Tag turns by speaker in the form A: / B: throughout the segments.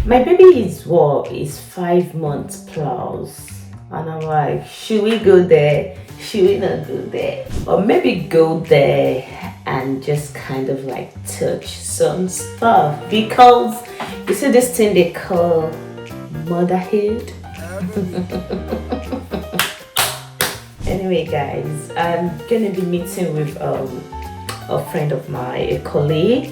A: My baby is 5 months plus, and I'm like, should we go there? Should we not go there? Or maybe go there and just kind of like touch some stuff, because you see this thing they call motherhood. Anyway, guys, I'm gonna be meeting with a friend of mine, a colleague.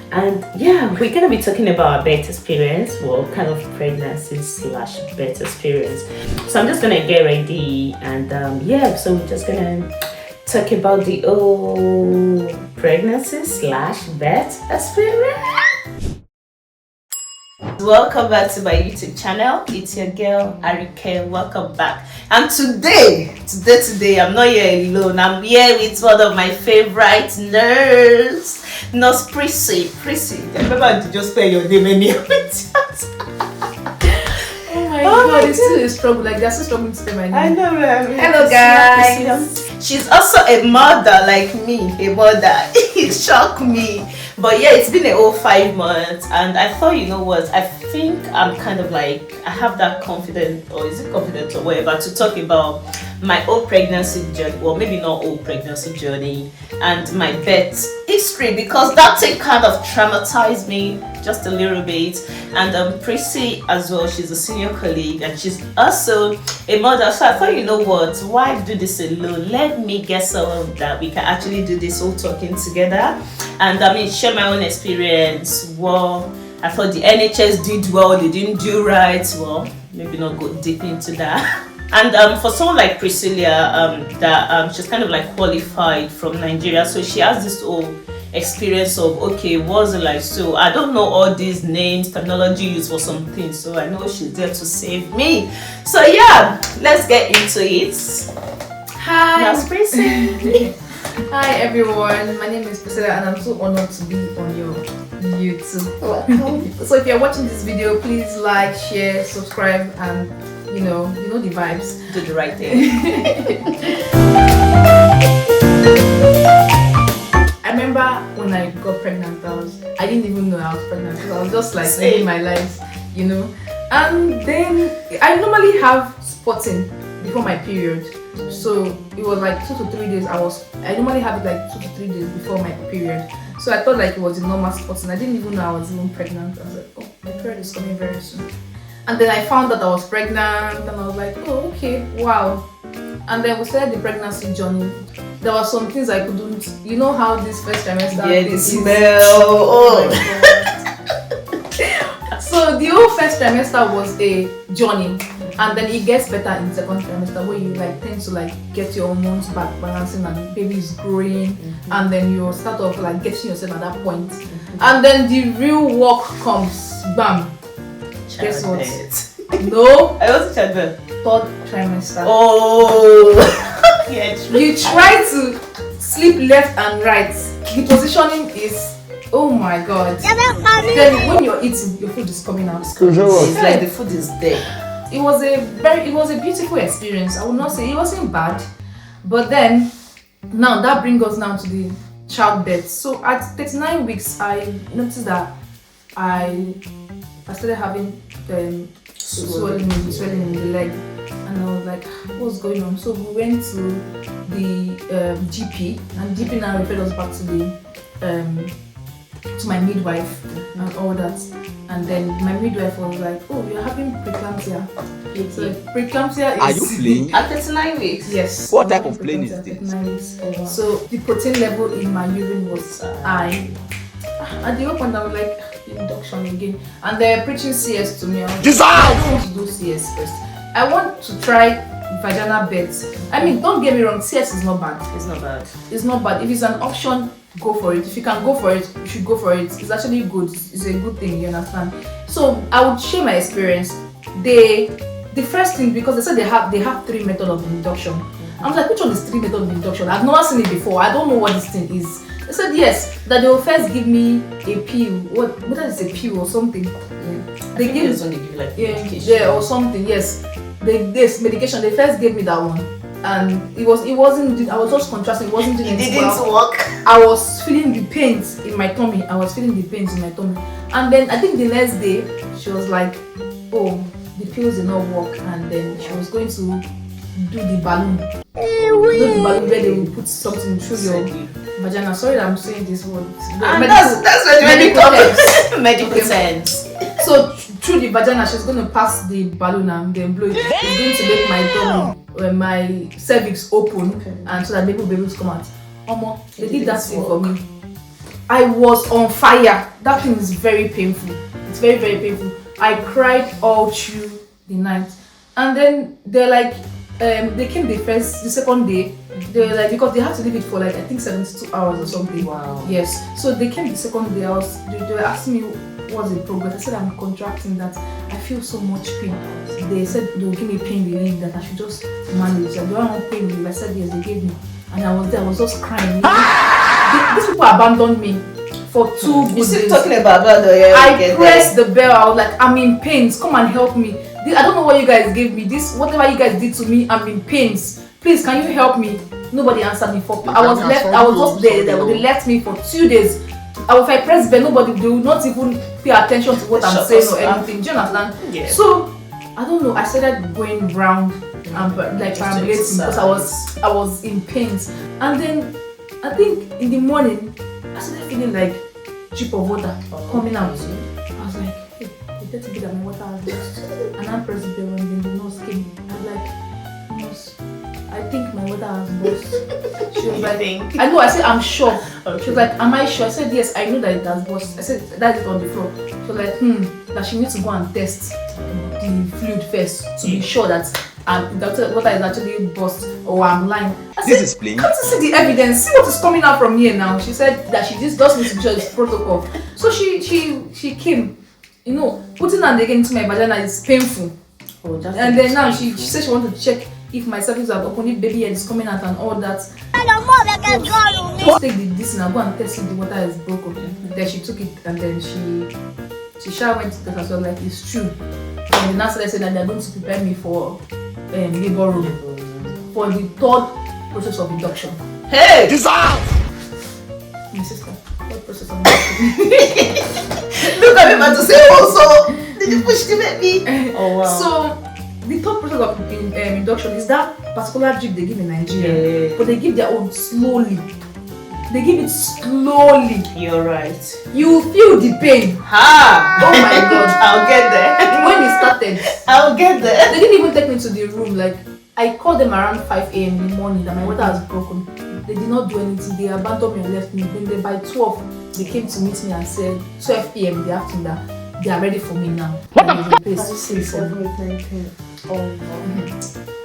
A: And yeah, we're gonna be talking about our birth experience, well, kind of pregnancy slash birth experience. So I'm just gonna get ready, and yeah, so we're just gonna talk about the whole pregnancy slash birth experience. Welcome back to my YouTube channel. It's your girl ARIKE. Welcome back. And today, I'm not here alone. I'm here with one of my favorite nurse Prissy. I remember to just spell your name anyhow.
B: Oh my god, it's still a struggle. Like they're still struggling to spell my name.
A: I know, man.
B: Hello guys.
A: She's also a mother like me. A mother. It shocked me. But yeah, it's been a whole 5 months, and I thought, you know what, I think I'm kind of like, I have that confidence, or is it confidence or whatever, to talk about my whole pregnancy journey, well, maybe not whole pregnancy journey, and my birth history, because that thing kind of traumatized me just a little bit. And Prissy as well, she's a senior colleague, and she's also a mother. So I thought, you know what, why do this alone? Let me get someone that we can actually do this whole talking together, and I mean, share my own experience. Well, I thought the NHS did well, they didn't do right. Well, maybe not go deep into that. And for someone like Priscilla, she's kind of like qualified from Nigeria, so she has this whole experience of, okay, what's it like? So I don't know all these names, terminology used for some things, so I know she's there to save me. So yeah, let's get into it.
B: Hi.
A: That's Prissy.
B: Hi everyone, my name is Priscilla, and I'm so honored to be on your YouTube.
A: Welcome.
B: So if you're watching this video, please like, share, subscribe, and you know the vibes.
A: Do the right thing.
B: I remember when I got pregnant, I didn't even know I was pregnant, because I was just like living my life, you know. And then I normally have spotting before my period. So it was like 2 to 3 days. I normally have it like 2 to 3 days before my period. So I thought like it was a normal spot, and I didn't even know I was even pregnant. I was like, oh, my period is coming very soon. And then I found that I was pregnant, and I was like, oh, okay, wow. And then we started the pregnancy journey. There were some things I couldn't, you know how this first trimester.
A: Yeah, the smell. Oh.
B: So the whole first trimester was a journey. And then it gets better in second trimester, where you like tend to like get your hormones back balancing, and baby is growing, and then you start off like getting yourself at that point. And then the real work comes, bam. Guess what? No,
A: I was childbirth.
B: Third trimester.
A: Oh, yeah.
B: You try to sleep left and right. The positioning is, oh my god. Then when you're eating, your food is coming out.
A: It's like the food is there.
B: It was a beautiful experience. I would not say it wasn't bad, but then now that brings us now to the childbirth. So at 39 weeks, I noticed that I started having swelling in the leg, and I was like, what's going on? So we went to the GP, and GP now referred us back to my midwife and all that. And then my midwife was like, oh, you're having preeclampsia. So preeclampsia is...
C: Are you playing?
A: At 39 weeks?
B: Yes.
C: What type of plane is this?
B: 39 weeks. Oh, wow. So the protein level in my urine was high. At the open, I was like, induction again. And they're preaching CS to me. I was like, I don't want to do CS first. I want to try vaginal birth. I mean, don't get me wrong, CS is not bad.
A: It's not bad.
B: It's not bad. If it's an option, go for it. If you can go for it, you should go for it. It's actually good. It's a good thing, you understand? So I would share my experience. The first thing, because they said they have 3 methods of induction. I was like, which one is 3 methods of induction? I've never seen it before. I don't know what this thing is. They said yes, that they will first give me a pill. Whether it's a pill or something. Yeah.
A: They give like
B: medication. Or something. Yes, this medication. They first gave me that one, and it wasn't. I was just contrasting. It wasn't doing anything.
A: It didn't work.
B: I was feeling the pains in my tummy. And then I think the next day she was like, oh, the pills did not work, and then she was going to do the balloon. Do the balloon where they will put something through your vagina. Sorry that I'm saying this word.
A: That's what medical
B: terms.
A: Medical sense.
B: So through the vagina, she's going to pass the balloon and then blow it. It's going to make my tummy, my cervix open, and so that baby will be able to come out. They did that thing for me. I was on fire. That thing is very painful. It's very, very painful. I cried all through the night, and then they're like, they came the second day. They were like, because they have to leave it for like I think 72 hours or something.
A: Wow.
B: Yes. So they came the second day. They were asking me what's the progress. I said I'm contracting that. I feel so much pain. They said they will give me pain relief that I should just manage. I don't want pain relief. I said yes, they gave me, and I was there. I was just crying. These people abandoned me for 2 good days.
A: You still talking about abandon?
B: I pressed the bell. I was like, I'm in pains. Come and help me. I don't know what you guys gave me. Whatever you guys did to me, I'm in pains. Please, can you help me? Nobody answered me for. I was just there. They left me for 2 days. If I press bell, nobody, they will not even pay attention to what I'm saying or anything. Do you understand? Yeah. So I don't know. I started going round and like perambulating because I was in pains. And then I think in the morning I started feeling like drip of water coming out. I was like, hey, the dirty bit of my water has lost. And I pressed the bell and then the nurse came. I was like, nurse, I think my water has burst. She was like, I know. I said, I'm sure. Okay. She was like, am I sure? I said, yes, I know that it has burst. I said, that is on the floor. She was like, that she needs to go and test the fluid first to be sure that the water is actually burst or I'm lying. I said,
C: this is plain.
B: Can't you see the evidence? See what is coming out from here now. She said that she just needs to be sure it's protocol. So she came, putting her again into my vagina is painful. And then now she said she wanted to check if my cervix have opened, if baby head is coming out and all that. Just take this and I'll go and test if the water is broken. Then she took it and then she went to test herself like it's true. And the nurse said that they're going to prepare me for labor room for the 3rd process of induction.
A: Hey!
C: Dissolve!
B: My sister, 3rd process of induction.
A: Look at me about to say also. Did you push the baby? Oh wow.
B: So the 3rd process of induction is that particular drip they give in Nigeria, but they give their own slowly. They give it slowly.
A: You're right.
B: You feel the pain.
A: Ha!
B: Oh my God.
A: I'll get there.
B: When it started,
A: I'll get there.
B: They didn't even take me to the room. Like I called them around 5 a.m. in the morning that my water has broken. They did not do anything. They abandoned me and left me. Then by 12, they came to meet me and said 12 p.m. in the afternoon that they are ready for me now. What the?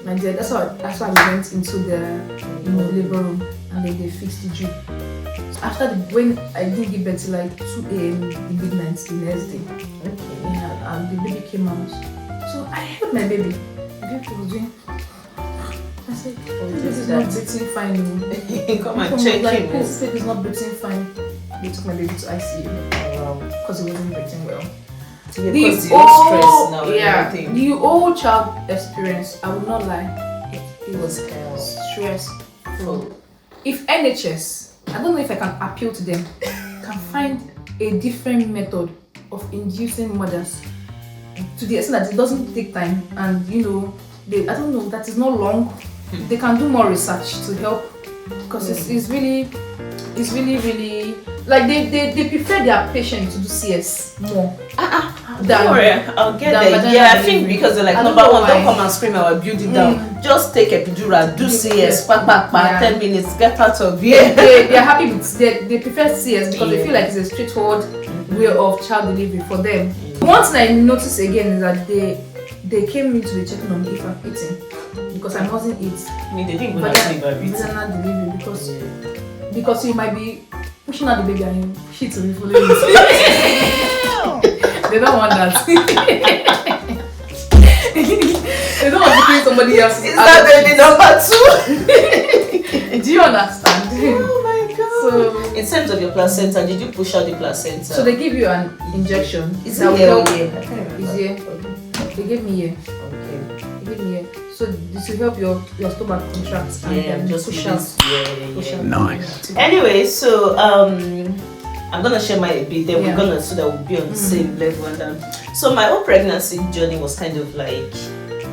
B: My dear, that's why we went into the labor room and then they fixed the drip. So after when I didn't give birth till like 2 a.m. in the midnight the next day. Okay. Yeah, and the baby came out. So I held my baby. The baby was doing. I said, this is not breathing fine.
A: Come and check
B: like,
A: him.
B: This baby is not breathing fine. They took my baby to ICU because he wasn't breathing well. The whole child experience, I will not lie, it was stressful. If NHS, I don't know if I can appeal to them, can find a different method of inducing mothers to the extent that it doesn't take time and I don't know, that is not long. They can do more research to help because it's really like they prefer their patient to do CS more.
A: Don't worry, I'll get there. Yeah, I think because they're like, number one, don't come and scream our building down. Just take epidural, do CS, 10 minutes, get out of here.
B: They are happy with they prefer CS because they feel like it's a straightforward way of child delivery for them. One thing I noticed again is that they came in to be checking on me if I'm eating because I mustn't eat.
A: I mean, they didn't even ask me if I'm eating.
B: Delivery because you might be pushing out the baby and you push it to be following it. They don't want that. They don't want to kill somebody else.
A: Is that baby number 2?
B: Do you understand?
A: Oh my God.
B: So
A: in terms of your placenta, did you push out the placenta?
B: So they give you an injection.
A: Is it here or here?
B: It's here. Okay. They gave me here. Okay. They gave me here. So this will help your stomach contract and just push out.
A: Yeah.
C: Nice.
A: Anyway, so I'm gonna share my bit. Then we're gonna so that we'll be on the same level. And So my whole pregnancy journey was kind of like,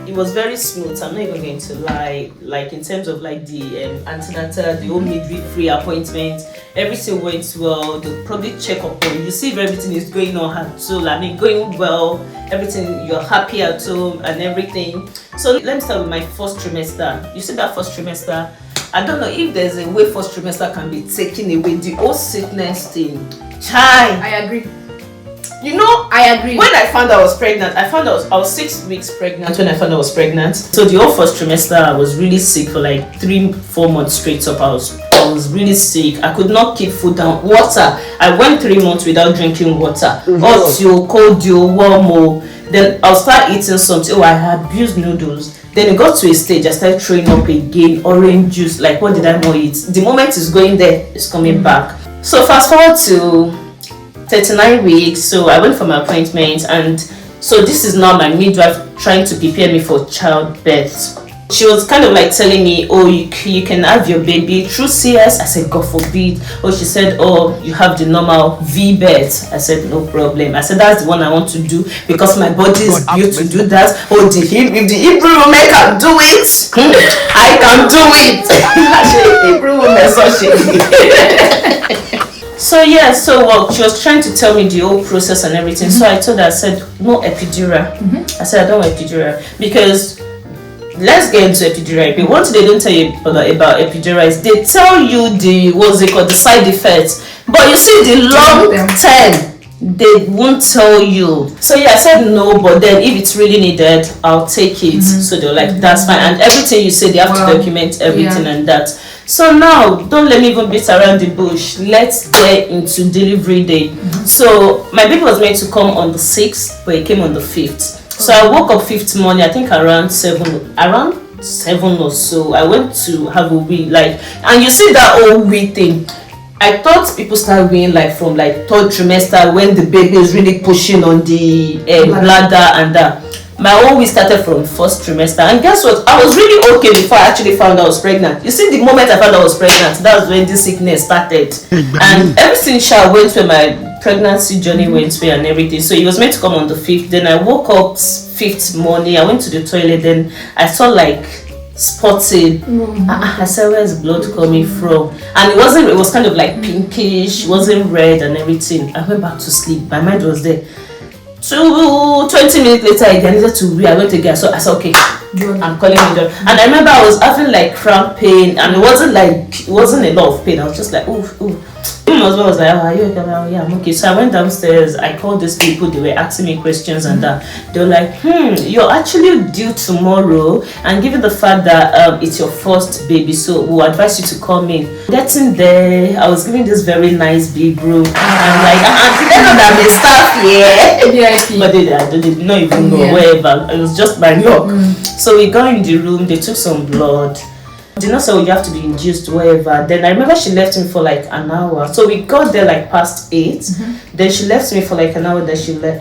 A: it was very smooth. I'm not even going to lie. Like in terms of like the antenatal, the whole midwifery appointment, everything went well. They'll probably check up on you, see if everything is going on at home. I mean, going well, everything, you're happy at home and everything. So let me start with my first trimester. You see that first trimester? I don't know if there's a way first trimester can be taken away. The whole sickness thing. Chai.
B: I agree.
A: You know,
B: I agree.
A: When I found out I was pregnant, I was 6 weeks pregnant when I found out I was pregnant. So the whole first trimester, I was really sick for like 3-4 months straight up. I was really sick. I could not keep food down. Water. I went 3 months without drinking water. Hot, cold, warm. Then I'll start eating something. Oh, I abused noodles. Then it got to a stage, I started throwing up again, orange juice. Like, what did I not eat? The moment it's going there, it's coming back. So fast forward to 39 weeks. So I went for my appointment, and so this is now my midwife trying to prepare me for childbirth. She was kind of like telling me, oh, you can have your baby through CS. I said, God forbid. Oh, she said, oh, you have the normal V birth. I said, no problem. I said, that's the one I want to do because my body is built to do that. Oh, if the Hebrew woman can do it, I can do it. Hebrew woman, so she. So yeah, she was trying to tell me the whole process and everything. So I told her, I said, no epidural. I said, I don't want epidural because let's get into epidural. But once they don't tell you about epidural, they tell you the side effects. But you see the long term, they won't tell you. So yeah, I said no, but then if it's really needed, I'll take it. So they're like, that's fine. And everything you say, they have to document everything and that. So now, don't let me even beat around the bush. Let's get into delivery day. So my baby was meant to come on the 6th, but it came on the 5th. So I woke up 5th morning, I think around 7 or so. I went to have a wee, and you see that whole wee thing. I thought people start weeing like from like 3rd trimester when the baby is really pushing on the bladder and that. My own wee started from 1st trimester, and guess what? I was really okay before I actually found out I was pregnant. You see, the moment I found out I was pregnant, that was when this sickness started, and everything went where my pregnancy journey went where and everything. So it was meant to come on the 5th. Then I woke up 5th morning. I went to the toilet. Then I saw like spotting. I said, where's blood coming from? And it was kind of like pinkish. It wasn't red and everything. I went back to sleep. My mind was there. 20 minutes later, I needed to I went again. So I said, okay, I'm calling it. And I remember I was having like cramp pain, and it wasn't a lot of pain. I was just like, ooh. My husband was like, oh, are you okay? Yeah, I'm okay. So I went downstairs. I called these people. They were asking me questions and that. They were like, you're actually due tomorrow, and given the fact that it's your first baby, so we'll advise you to come in. Getting there, I was given this very nice big room. I'm like, did they know that I'm a staff here? But they did not even know wherever. It was just by luck. So we got in the room. They took some blood. They did not say, oh, you have to be induced, wherever. Then I remember she left me for like an hour. So we got there like past 8. Then she left me for like an hour. Then she left.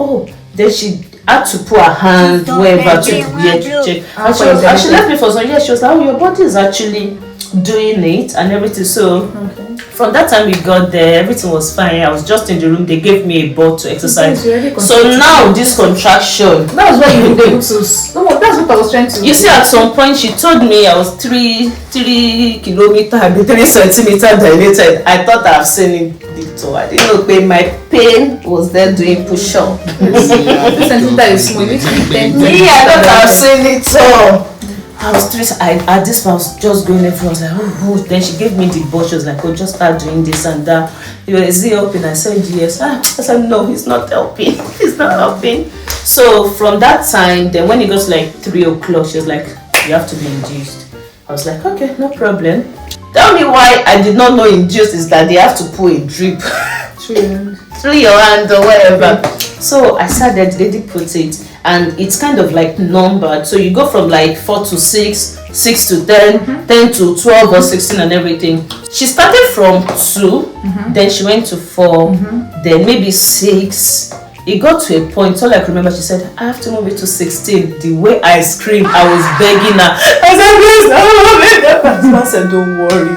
A: Then she had to put her hand wherever to check. And she left me for some years. She was like, oh, your body is actually doing it and everything. So from that time we got there, everything was fine. I was just in the room. They gave me a ball to exercise. So now this contraction.
B: That's why you were able to. No, that's what I was trying to.
A: You see, at some point she told me I was 3 kilometers and 3 centimeters dilated. I thought I've seen it. So I didn't know pain. My pain was there doing push-up.
B: This centimeter is small. I
A: thought I've seen it. So I was at this point, I was just going everywhere. I was like, oh. Then she gave me the ball. She was like, oh, just start doing this and that. Is he helping? I said, yes. I said, no, he's not helping. He's not helping. So from that time, then when it goes like 3 o'clock, she was like, you have to be induced. I was like, okay, no problem. Tell me why I did not know induced is that they have to put a drip through your hand or whatever. So I started, they did put it, and it's kind of like numbered. So you go from like 4 to 6, 6 to 10, 10 to 12 or 16 and everything. She started from 2, then she went to 4, then maybe 6. it got to a point, all I could remember, she said, I have to move it to 16. The way I screamed, I was begging her. I said, please, I said, don't worry,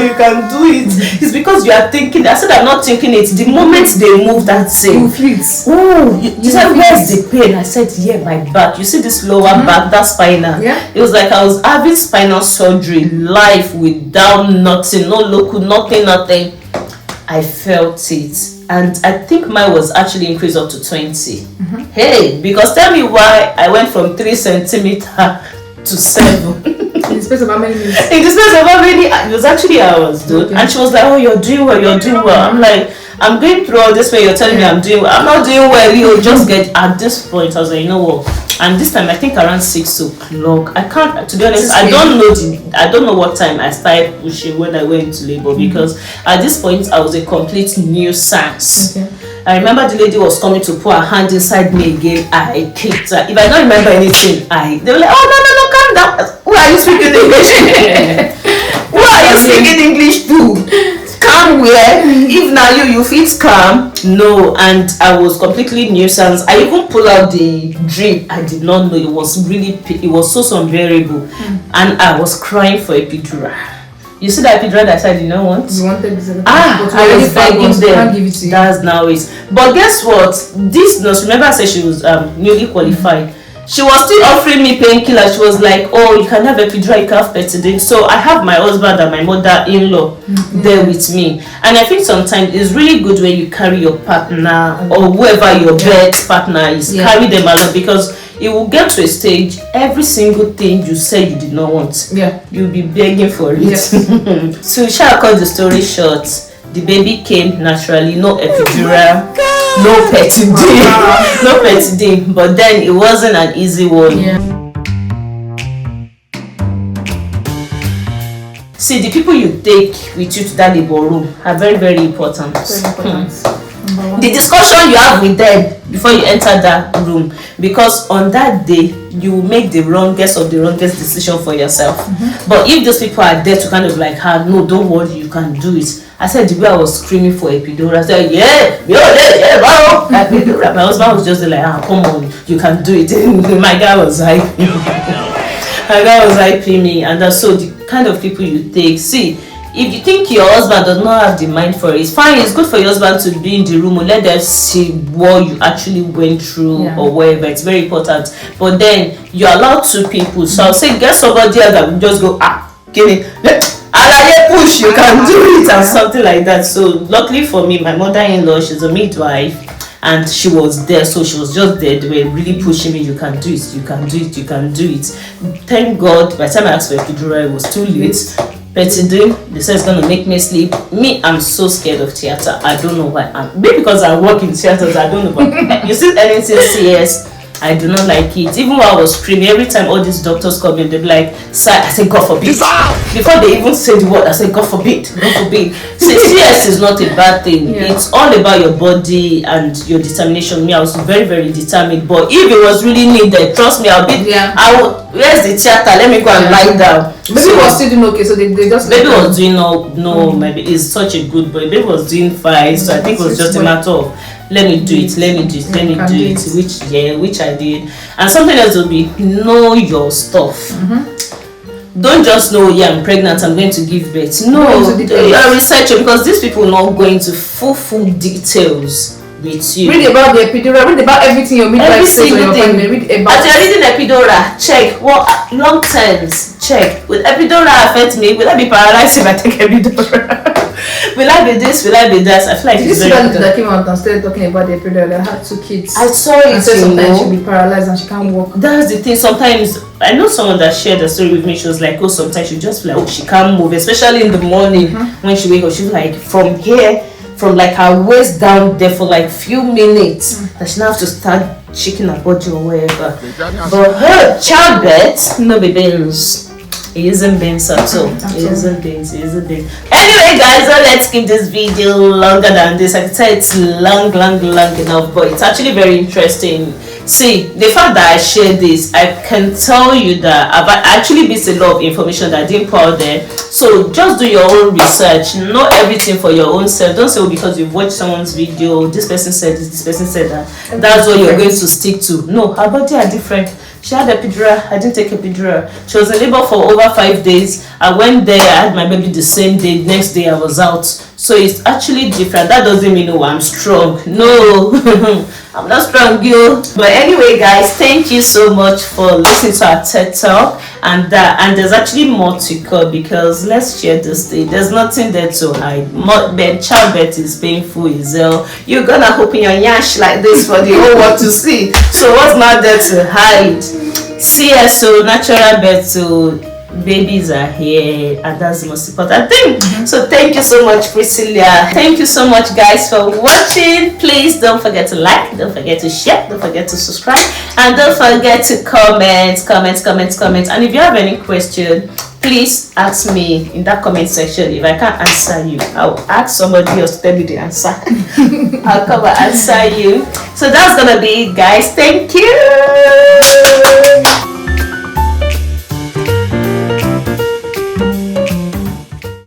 A: you can do it. It's because you are thinking. I said, I'm not thinking it. The moment they move that thing, you said, where's the pain? I said, yeah, my back. You see this lower back, that's spinal.
B: Yeah.
A: It was like I was having spinal surgery, live, without nothing, no local, nothing. I felt it. And I think mine was actually increased up to 20. Hey, because tell me why I went from 3 centimeters to 7.
B: In the space of how many minutes?
A: In the space of how many? It was actually hours, dude. Okay. And she was like, oh, you're doing well. I'm like, I'm going through all this way, you're telling me I'm doing well. I'm not doing well, you just get, at this point, I was like, you know what? And this time, I think around 6 o'clock, I can't, to be honest, I don't know what time I started pushing when I went into labor, because at this point, I was a complete nuisance. Okay. I remember the lady was coming to put her hand inside me again. I kicked her. If I don't remember anything, they were like, oh, no, calm down. Who are you speaking English? Who are you speaking English to? Calm where? If now you feel calm. No, and I was completely nuisance. I even pulled out the drip. I did not know it was so unbearable. And I was crying for epidural. You see that epidural that I said you don't want?
B: You wanted this.
A: I was begging them. That's now it. But guess what? This nurse, remember I said she was newly qualified. She was still offering me painkillers. She was like, oh, you can have epidural, you can have Petidine. So I have my husband and my mother-in-law there with me. And I think sometimes it's really good when you carry your partner or whoever your birth partner is, carry them along, because it will get to a stage, every single thing you said you did not want, you'll be begging for it. Yes. So shall I cut the story short? The baby came naturally, no epidural, no Petidine, no Petidine. But then it wasn't an easy one. See, the people you take with you to that labor room are very, very important. The discussion you have with them before you enter that room, because on that day you will make the wrongest of the wrongest decision for yourself. But if those people are there to kind of like, no, don't worry, you can do it. I said, the way I was screaming for epidural, I said, epidural. My husband was just like, come on, you can do it. My guy was hyping me. And so the kind of people you take, see, if you think your husband does not have the mind for it, it's fine. It's good for your husband to be in the room or let them see what you actually went through or whatever. It's very important. But then you're allowed 2 people. So I'll say, get somebody else that will just go, give me, push, you can do it, and something like that. So luckily for me, my mother-in-law, she's a midwife, and she was there, so she was just there. They were really pushing me, you can do it, you can do it, you can do it. Thank God, by the time I asked for epidural, it was too late. Petidine, they said it's gonna make me sleep. Me, I'm so scared of theater. I don't know why. Maybe because I work in theaters, I don't know. But you see anything CS, I do not like it. Even while I was screaming, every time all these doctors come in, they'll be like, sir, I say, God forbid. Before they even say the word, I say, God forbid, God forbid. See, CS is not a bad thing. It's all about your body and your determination. Me, I was very, very determined. But if it was really needed, trust me, where's the theater? Let me go and lie down.
B: Baby was still doing okay, so they just...
A: Baby was doing maybe he's such a good boy. Baby was doing fine, so I think it was just a matter of, let me do it, which I did. And something else will be, know your stuff. Don't just know, I'm pregnant, I'm going to give birth. No, you're researching, because these people are not going to full details with you.
B: Read about the epidural, read about everything your midwife says on your appointment. Read about.
A: As you're reading epidural, check what long terms. Check, will epidural affect me? Will I be paralyzed if I take epidural? Will I be this? Will I be that? I feel like
B: this girl that came out and started talking about the epidural that had 2 kids.
A: I saw it.
B: And said sometimes she'll be paralyzed and she can't walk.
A: That's the thing. Sometimes I know someone that shared the story with me. She was like, oh, sometimes she just feel like, she can't move, especially in the morning when she wake up. She was like, from here, from like her waist down there for like few minutes, that she now have to start shaking her body or whatever. But her childbirth, no babies. It isn't beans at all. It isn't beans. Anyway, guys, let's keep this video longer than this. I can tell it's long enough, but it's actually very interesting. See, the fact that I share this, I can tell you that I've actually missed a lot of information that I didn't put out there. So just do your own research, know everything for your own self. Don't say, oh, because you've watched someone's video, this person said this person said that, that's what you're going to stick to. No, her body are different. She had epidural, I didn't take epidural. She was in labor for over 5 days. I went there, I had my baby the same day, next day I was out. So it's actually different. That doesn't mean, oh, I'm strong. No, I'm not strong, girl. But anyway, guys, thank you so much for listening to our TED Talk. And there's actually more to come, because let's share this day. There's nothing there to hide. Childbirth is painful as hell. You're gonna open your yash like this for the whole world to see. So what's not there to hide? CSO, natural birth, so babies are here, and that's the most important thing. So thank you so much, Priscilla. Thank you so much, guys, for watching. Please don't forget to like, don't forget to share, don't forget to subscribe, and don't forget to comment. And if you have any question, please ask me in that comment section. If I can't answer you, I'll ask somebody else to tell me the answer. I'll come and answer you. So that's gonna be it, guys. Thank you.